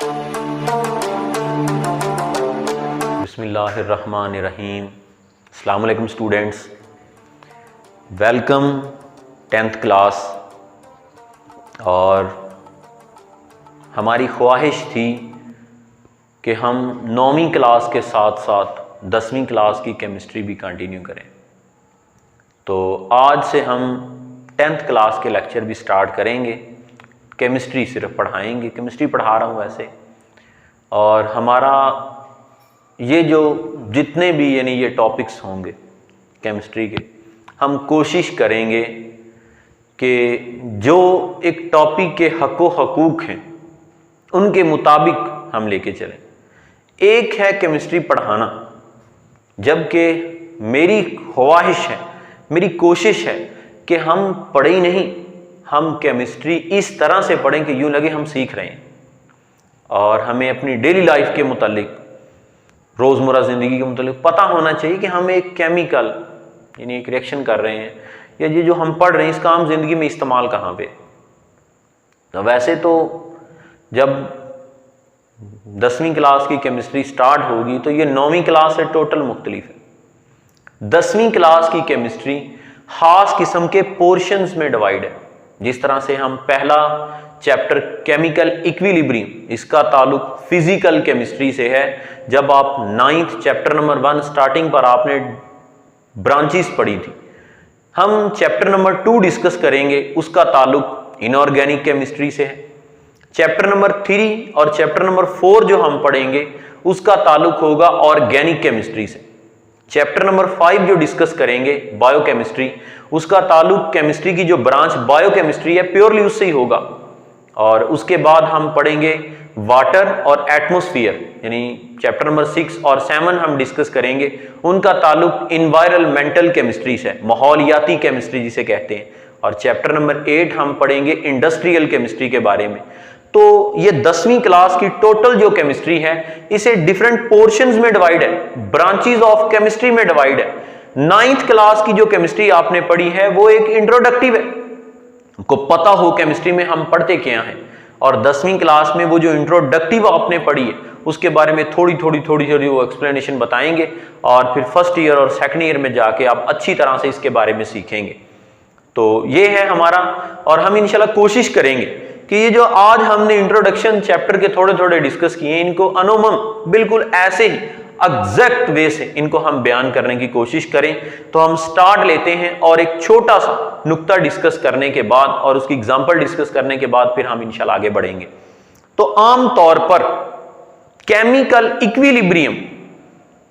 बिस्मिल्लाहिर्रहमानिर्रहीम। अस्सलाम वालेकुम स्टूडेंट्स, वेलकम 10th क्लास। और हमारी ख्वाहिश थी कि हम 9वीं क्लास के साथ साथ 10वीं क्लास की केमिस्ट्री भी कंटिन्यू करें। तो आज से हम 10th क्लास के लेक्चर भी स्टार्ट करेंगे। केमिस्ट्री सिर्फ पढ़ाएंगे, केमिस्ट्री पढ़ा रहा हूँ वैसे। और हमारा ये जो जितने भी यानी ये टॉपिक्स होंगे केमिस्ट्री के, हम कोशिश करेंगे कि जो एक टॉपिक के हक़-व-हक़ूक़ हैं उनके मुताबिक हम लेके चलें। एक है केमिस्ट्री पढ़ाना, जबकि मेरी ख्वाहिश है, मेरी कोशिश है कि हम पढ़े ही नहीं, हम केमिस्ट्री इस तरह से पढ़ें कि यूँ लगे हम सीख रहे हैं। और हमें अपनी डेली लाइफ के मुतालिक, रोज़मर्रा ज़िंदगी के मुतालिक पता होना चाहिए कि हम एक केमिकल यानी एक रिएक्शन कर रहे हैं, या ये जो हम पढ़ रहे हैं इसका हम ज़िंदगी में इस्तेमाल कहाँ पे। तो वैसे तो जब 10वीं क्लास की केमिस्ट्री स्टार्ट होगी तो ये 9वीं क्लास से टोटल मुख्तलिफ है। 10वीं क्लास की केमिस्ट्री ख़ास किस्म के पोर्शंस में डिवाइड है। जिस तरह से हम पहला चैप्टर केमिकल इक्विलिब्रियम, इसका ताल्लुक फिजिकल केमिस्ट्री से है। जब आप 9th चैप्टर नंबर 1 स्टार्टिंग पर आपने ब्रांचेस पढ़ी थी, हम चैप्टर नंबर 2 डिस्कस करेंगे, उसका ताल्लुक इनऑर्गेनिक केमिस्ट्री से है। चैप्टर नंबर 3 और चैप्टर नंबर 4 जो हम पढ़ेंगे उसका ताल्लुक होगा ऑर्गेनिक केमिस्ट्री से। चैप्टर नंबर 5 जो डिस्कस करेंगे बायोकेमिस्ट्री, उसका ताल्लुक केमिस्ट्री की जो ब्रांच बायोकेमिस्ट्री है प्योरली उससे ही होगा। और उसके बाद हम पढ़ेंगे वाटर और एटमॉस्फेयर, यानी चैप्टर नंबर 6 और 7 हम डिस्कस करेंगे, उनका ताल्लुक इन्वायरमेंटल केमिस्ट्री से, माहौलियाती केमिस्ट्री जिसे कहते हैं। और चैप्टर नंबर 8 हम पढ़ेंगे इंडस्ट्रियल केमिस्ट्री के बारे में। तो ये 10वीं क्लास की टोटल जो केमिस्ट्री है इसे डिफरेंट पोर्शंस में डिवाइड है, ब्रांचेस ऑफ केमिस्ट्री में डिवाइड है। 9th क्लास की जो केमिस्ट्री आपने पढ़ी है वो एक इंट्रोडक्टिव है, आपको पता हो केमिस्ट्री में हम पढ़ते क्या हैं। और 10वीं क्लास में वो जो इंट्रोडक्टिव आपने पढ़ी है उसके बारे में थोड़ी थोड़ी वो एक्सप्लेनेशन बताएंगे। और फिर फर्स्ट ईयर और सेकंड ईयर में जाके आप अच्छी तरह से इसके बारे में सीखेंगे। तो ये है हमारा, और हम इंशाल्लाह कोशिश करेंगे कि ये जो आज हमने इंट्रोडक्शन चैप्टर के थोड़े डिस्कस किए हैं, इनको अनुमम बिल्कुल ऐसे ही एग्जैक्ट वे से इनको हम बयान करने की कोशिश करें। तो हम स्टार्ट लेते हैं और एक छोटा सा नुक्ता डिस्कस करने के बाद और उसकी एग्जांपल डिस्कस करने के बाद फिर हम इंशाल्लाह आगे बढ़ेंगे। तो आम तौर पर केमिकल इक्विलिब्रियम,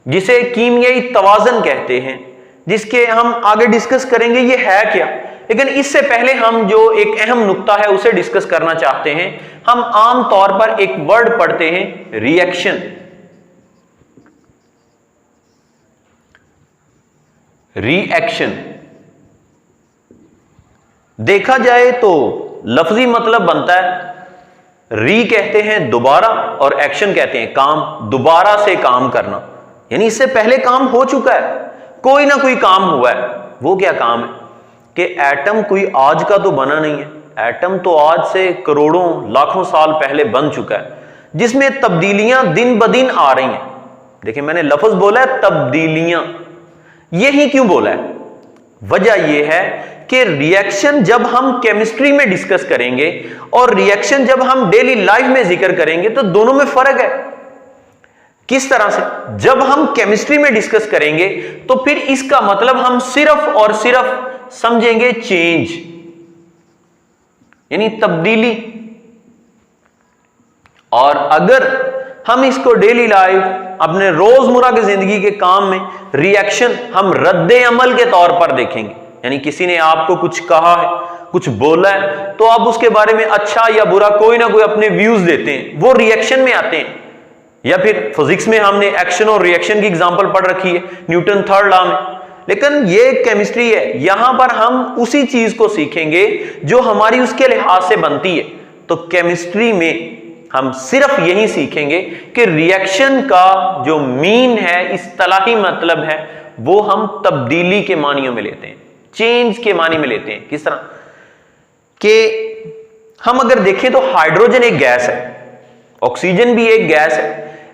जिसे कीमियाई तवाज़न कहते हैं, जिसके हम आगे डिस्कस करेंगे ये है क्या। लेकिन इससे पहले हम जो एक अहम नुक्ता है उसे डिस्कस करना चाहते हैं। हम आम तौर पर एक वर्ड पढ़ते हैं रिएक्शन। रिएक्शन देखा जाए तो लफ्जी मतलब बनता है, री कहते हैं दोबारा और एक्शन कहते हैं काम, दोबारा से काम करना। यानी इससे पहले काम हो चुका है, कोई ना कोई काम हुआ है। वो क्या काम है कि एटम कोई आज का तो बना नहीं है, एटम तो आज से करोड़ों लाखों साल पहले बन चुका है, जिसमें तब्दीलियां दिन ब दिन आ रही हैं। देखिए मैंने लफ्ज बोला है तब्दीलियां, यही क्यों बोला है? वजह यह है कि रिएक्शन जब हम केमिस्ट्री में डिस्कस करेंगे और रिएक्शन जब हम डेली लाइफ में जिक्र करेंगे तो दोनों में फर्क है। किस तरह से? जब हम केमिस्ट्री में डिस्कस करेंगे तो फिर इसका मतलब हम सिर्फ और सिर्फ समझेंगे चेंज, यानी तब्दीली। और अगर हम इसको डेली लाइफ अपने रोजमर्रा की जिंदगी के काम में रिएक्शन हम रद्दे अमल के तौर पर देखेंगे, यानी किसी ने आपको कुछ कहा है, कुछ बोला है, तो आप उसके बारे में अच्छा या बुरा कोई ना कोई अपने व्यूज देते हैं, वो रिएक्शन में आते हैं। या फिर फिजिक्स में हमने एक्शन और रिएक्शन की एग्जांपल पढ़ रखी है न्यूटन थर्ड लॉ में। लेकिन ये केमिस्ट्री है, यहां पर हम उसी चीज को सीखेंगे जो हमारी उसके लिहाज से बनती है। तो केमिस्ट्री में हम सिर्फ यही सीखेंगे कि रिएक्शन का जो मीन है, इस्तिलाही मतलब है, वो हम तब्दीली के मानियों में लेते हैं, चेंज के मानी में लेते हैं। किस तरह कि हम अगर देखें तो हाइड्रोजन एक गैस है, ऑक्सीजन भी एक गैस है,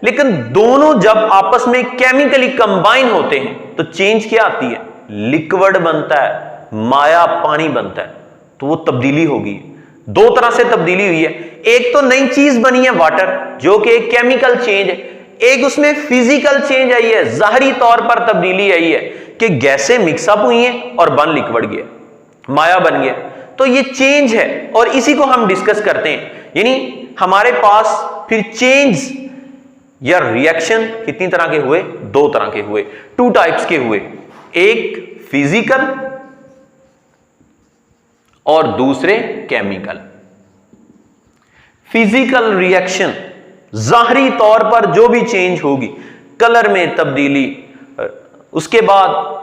लेकिन दोनों जब आपस में केमिकली कंबाइन होते हैं तो चेंज क्या आती है? लिक्विड बनता है, माया पानी बनता है। तो वो तब्दीली होगी, दो तरह से तब्दीली हुई है। एक तो नई चीज बनी है वाटर, जो कि एक केमिकल चेंज है, एक उसमें फिजिकल चेंज आई है, जाहरी तौर पर तब्दीली आई है कि गैसें मिक्सअप हुई हैं और बन लिक्विड गया, माया बन गया। तो ये चेंज है और इसी को हम डिस्कस करते हैं। यानी हमारे पास फिर चेंज या रिएक्शन कितनी तरह के हुए? दो तरह के हुए, टू टाइप्स के हुए, एक फिजिकल और दूसरे केमिकल। फिजिकल रिएक्शन जाहरी तौर पर जो भी चेंज होगी, कलर में तब्दीली, उसके बाद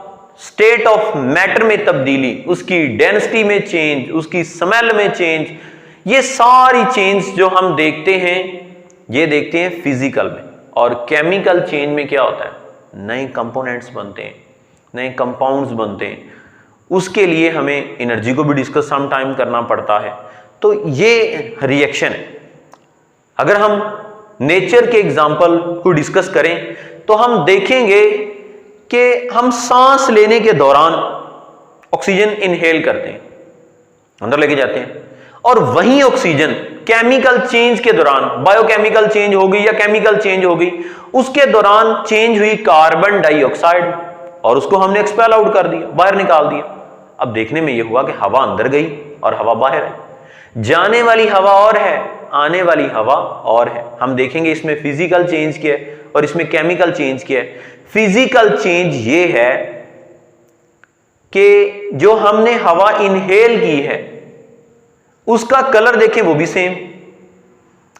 स्टेट ऑफ मैटर में तब्दीली, उसकी डेंसिटी में चेंज, उसकी स्मेल में चेंज, ये सारी चेंज जो हम देखते हैं ये देखते हैं फिजिकल में। और केमिकल चेंज में क्या होता है? नए कंपोनेंट्स बनते हैं, नए कंपाउंड्स बनते हैं, उसके लिए हमें एनर्जी को भी डिस्कस सम टाइम करना पड़ता है। तो ये रिएक्शन है। अगर हम नेचर के एग्जाम्पल को डिस्कस करें तो हम देखेंगे कि हम सांस लेने के दौरान ऑक्सीजन इनहेल करते हैं, अंदर लेके जाते हैं, और वही ऑक्सीजन केमिकल चेंज के दौरान, बायोकेमिकल चेंज हो गई या केमिकल चेंज हो गई, उसके दौरान चेंज हुई कार्बन डाइऑक्साइड और उसको हमने एक्सपेल आउट कर दिया, बाहर निकाल दिया। अब देखने में यह हुआ कि हवा अंदर गई और हवा बाहर है। जाने वाली हवा और है, आने वाली हवा और है। हम देखेंगे इसमें फिजिकल चेंज क्या है और इसमें केमिकल चेंज क्या है। फिजिकल चेंज ये है कि जो हमने हवा इनहेल की है उसका कलर देखें वो भी सेम,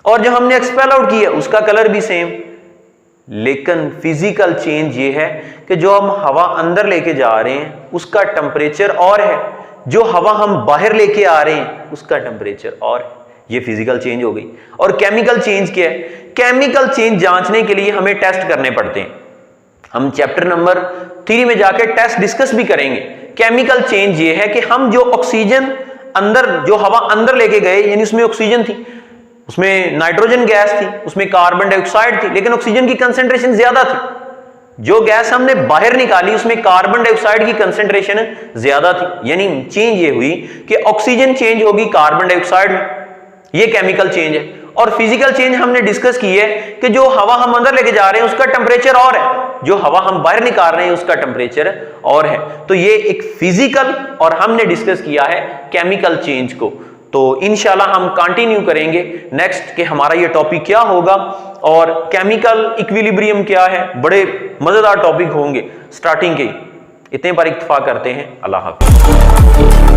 और जो हमने एक्सपेल आउट की है उसका कलर भी सेम। लेकिन फिजिकल चेंज ये है कि जो हम हवा अंदर लेके जा रहे हैं उसका टेम्परेचर और है, जो हवा हम बाहर लेके आ रहे हैं उसका टेम्परेचर और है। ये फिजिकल चेंज हो गई। और केमिकल चेंज क्या है? केमिकल चेंज जांचने के लिए हमें टेस्ट करने पड़ते हैं। हम चैप्टर नंबर 3 में जाकर टेस्ट डिस्कस भी करेंगे। केमिकल चेंज ये है कि हम जो ऑक्सीजन अंदर, जो हवा अंदर लेके गए, यानी उसमें ऑक्सीजन थी, उसमें नाइट्रोजन गैस थी, उसमें कार्बन डाइऑक्साइड थी, लेकिन ऑक्सीजन की कंसेंट्रेशन ज्यादा थी। जो गैस हमने बाहर निकाली उसमें कार्बन डाइऑक्साइड की कंसेंट्रेशन ज्यादा थी। यानी चेंज ये हुई कि ऑक्सीजन चेंज होगी कार्बन डाइऑक्साइड में, ये केमिकल चेंज है। और फिजिकल चेंज हमने डिस्कस की है कि जो हवा हम अंदर लेके जा रहे हैं उसका टेम्परेचर और है, जो हवा हम बाहर निकाल रहे हैं उसका टेम्परेचर और है। तो ये एक फिजिकल, और हमने डिस्कस किया है केमिकल चेंज को। तो इंशाल्लाह हम कंटिन्यू करेंगे नेक्स्ट कि हमारा ये टॉपिक क्या होगा और केमिकल इक्विलिब्रियम क्या है। बड़े मजेदार टॉपिक होंगे स्टार्टिंग के। इतने पर इत्तेफाक करते हैं। अल्लाह हाफ़िज़।